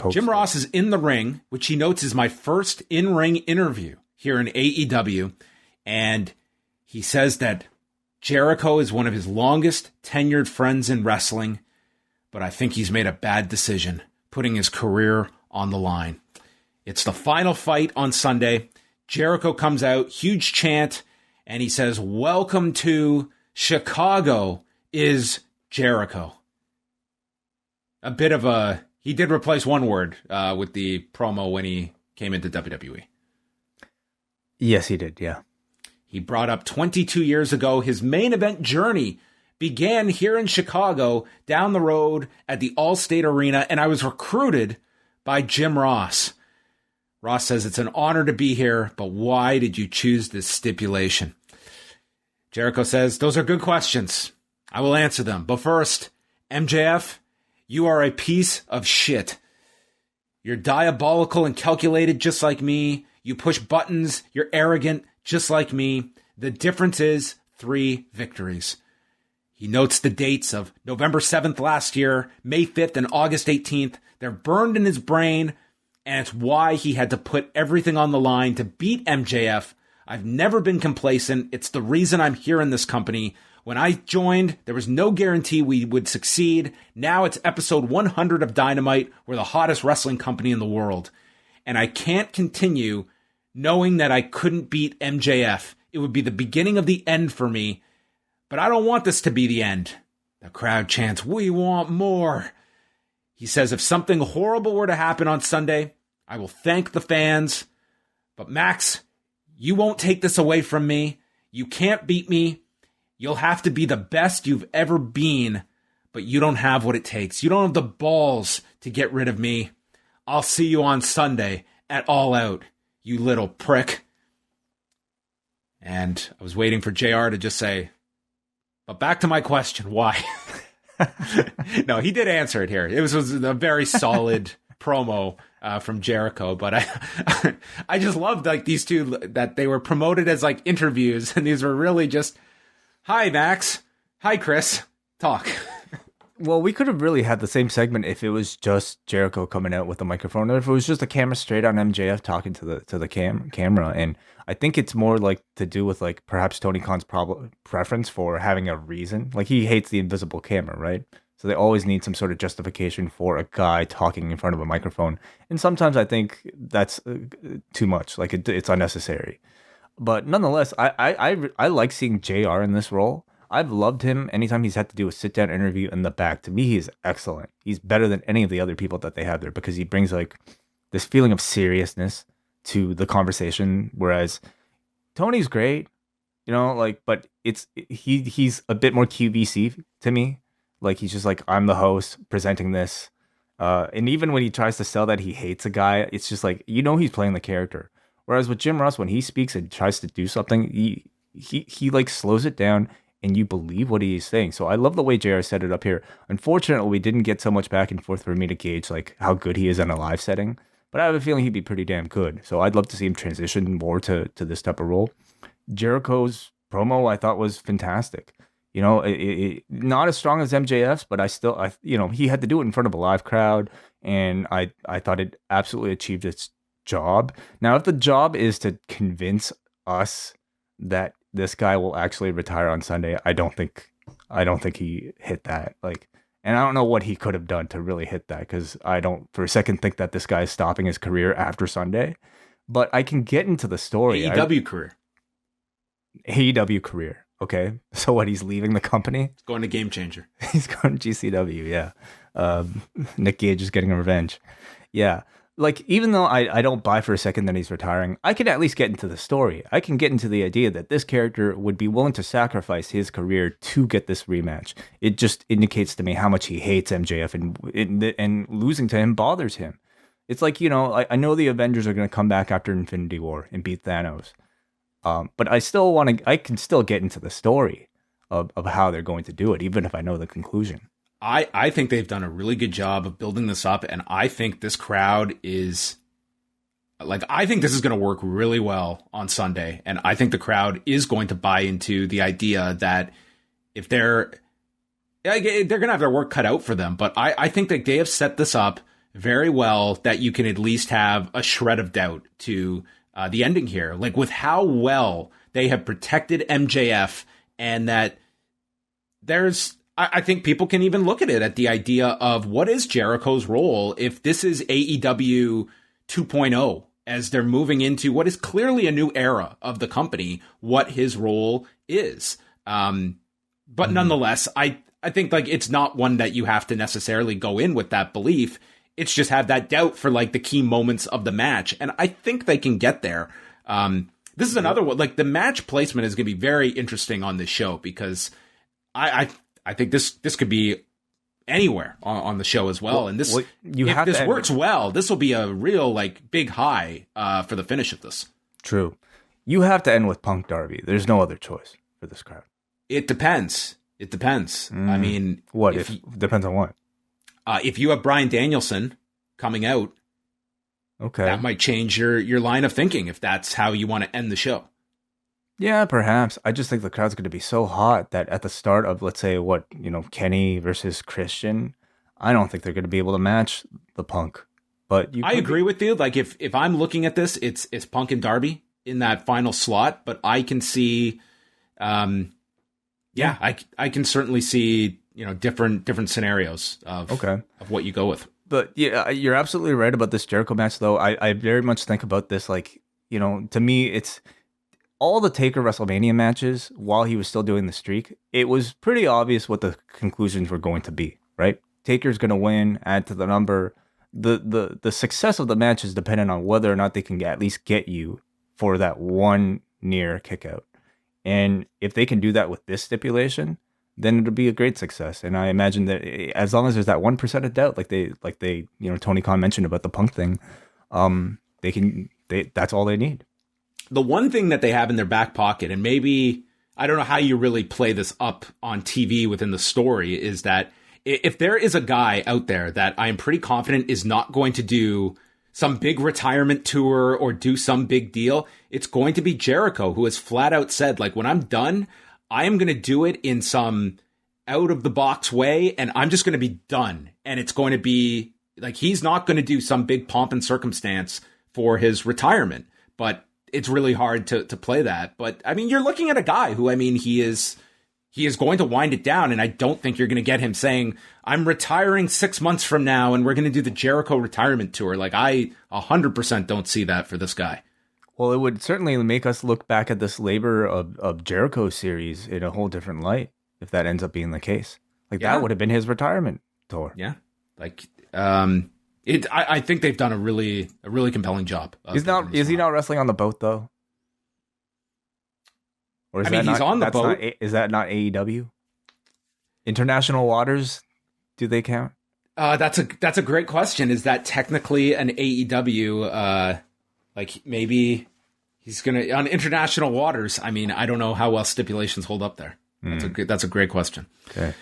Jim Ross is in the ring, which he notes is my first in-ring interview here in AEW. And he says that Jericho is one of his longest tenured friends in wrestling, but I think he's made a bad decision, putting his career on the line. It's the final fight on Sunday. Jericho comes out, huge chant, and he says, "Welcome to Chicago is Jericho." A bit of a... He did replace one word with the promo when he came into WWE. Yes, he did, yeah. He brought up 22 years ago, his main event journey began here in Chicago, down the road at the Allstate Arena, and I was recruited by Jim Ross. Ross says, "It's an honor to be here, but why did you choose this stipulation?" Jericho says, "Those are good questions. I will answer them. But first, MJF, you are a piece of shit. You're diabolical and calculated just like me. You push buttons. You're arrogant just like me. The difference is 3 victories." He notes the dates of November 7th last year, May 5th, and August 18th. They're burned in his brain, and it's why he had to put everything on the line to beat MJF. I've never been complacent. It's the reason I'm here in this company. When I joined, there was no guarantee we would succeed. Now it's episode 100 of Dynamite. We're the hottest wrestling company in the world. And I can't continue knowing that I couldn't beat MJF. It would be the beginning of the end for me. But I don't want this to be the end. The crowd chants, "We want more." He says, "If something horrible were to happen on Sunday, I will thank the fans. But Max, you won't take this away from me. You can't beat me. You'll have to be the best you've ever been, but you don't have what it takes. You don't have the balls to get rid of me. I'll see you on Sunday at All Out, you little prick." And I was waiting for JR to just say, "But back to my question, why?" No, he did answer it here. It was a very solid promo from Jericho, but I just loved like these two, that they were promoted as like interviews, and these were really just, "Hi, Max. Hi, Chris. Talk." Well, we could have really had the same segment if it was just Jericho coming out with a microphone, or if it was just a camera straight on MJF talking to the camera. And I think it's more like to do with like perhaps Tony Khan's preference for having a reason. Like he hates the invisible camera, right? So they always need some sort of justification for a guy talking in front of a microphone. And sometimes I think that's too much. Like it's unnecessary. But nonetheless, I like seeing JR in this role. I've loved him anytime he's had to do a sit-down interview in the back. To me, he is excellent. He's better than any of the other people that they have there because he brings like this feeling of seriousness to the conversation. Whereas Tony's great, you know, like, but he's a bit more QVC to me. Like he's just like, I'm the host presenting this. And even when he tries to sell that he hates a guy, it's just like, you know, he's playing the character. Whereas with Jim Ross, when he speaks and tries to do something, he like slows it down and you believe what he's saying. So I love the way JR set it up here. Unfortunately, we didn't get so much back and forth for me to gauge like how good he is in a live setting, but I have a feeling he'd be pretty damn good. So I'd love to see him transition more to this type of role. Jericho's promo I thought was fantastic. You know, it not as strong as MJF's, but I he had to do it in front of a live crowd, and I thought it absolutely achieved its job. Now, if the job is to convince us that this guy will actually retire on Sunday, I don't think he hit that. Like, and I don't know what he could have done to really hit that, because I don't for a second think that this guy is stopping his career after Sunday. But I can get into the story. AEW career. AEW career. Okay. So what, he's leaving the company? He's going to Game Changer. He's going to GCW, yeah. Nick Gage is getting revenge. Yeah. Like, even though I don't buy for a second that he's retiring, I can at least get into the story. I can get into the idea that this character would be willing to sacrifice his career to get this rematch. It just indicates to me how much he hates MJF, and losing to him bothers him. It's like, you know, I know the Avengers are going to come back after Infinity War and beat Thanos. But I can still get into the story of how they're going to do it, even if I know the conclusion. I think they've done a really good job of building this up, and I think this crowd is like, I think this is going to work really well on Sunday, and I think the crowd is going to buy into the idea that if they're going to have their work cut out for them, but I think that they have set this up very well that you can at least have a shred of doubt to the ending here. Like with how well they have protected MJF, and that I think people can even look at it at the idea of what is Jericho's role if this is AEW 2.0 as they're moving into what is clearly a new era of the company, what his role is. But nonetheless, I think like it's not one that you have to necessarily go in with that belief. It's just have that doubt for like the key moments of the match. And I think they can get there. This is another one, like the match placement is going to be very interesting on this show, because I think this could be anywhere on the show as well. And this, if this works well, this will be a real like big high for the finish of this. True. You have to end with Punk Darby. There's no other choice for this crowd. It depends. I mean, what depends on what? If you have Bryan Danielson coming out, okay, that might change your line of thinking if that's how you want to end the show. Yeah, perhaps. I just think the crowd's going to be so hot that at the start of, let's say, Kenny versus Christian, I don't think they're going to be able to match the Punk. But I agree with you. Like if I'm looking at this, it's Punk and Darby in that final slot, but I can see, I can certainly see different scenarios of what you go with. But yeah, you're absolutely right about this Jericho match, though. I very much think about this like, to me, it's all the Taker WrestleMania matches while he was still doing the streak. It was pretty obvious what the conclusions were going to be, right? Taker's going to win, add to the number. The success of the match is dependent on whether or not they can at least get you for that one near kick out. And if they can do that with this stipulation, then it'll be a great success. And I imagine that as long as there's that 1% of doubt, like they Tony Khan mentioned about the Punk thing, that's all they need. The one thing that they have in their back pocket, and maybe I don't know how you really play this up on TV within the story, is that if there is a guy out there that I am pretty confident is not going to do some big retirement tour or do some big deal, it's going to be Jericho, who has flat out said, like, when I'm done, I am going to do it in some out of the box way, and I'm just going to be done. And it's going to be like, he's not going to do some big pomp and circumstance for his retirement, but it's really hard to play that. But I mean, you're looking at a guy who, I mean, he is going to wind it down. And I don't think you're going to get him saying, I'm retiring 6 months from now and we're going to do the Jericho retirement tour. Like, I 100% don't see that for this guy. Well, it would certainly make us look back at this labor of Jericho series in a whole different light if that ends up being the case. Like, that would have been his retirement tour. Yeah. Like, I think they've done a really compelling job. Is he not wrestling on the boat though? Or he's on the boat. Is that not AEW? International waters? Do they count? That's a great question. Is that technically an AEW? Like maybe he's gonna on international waters. I mean, I don't know how well stipulations hold up there. That's a great question. Okay.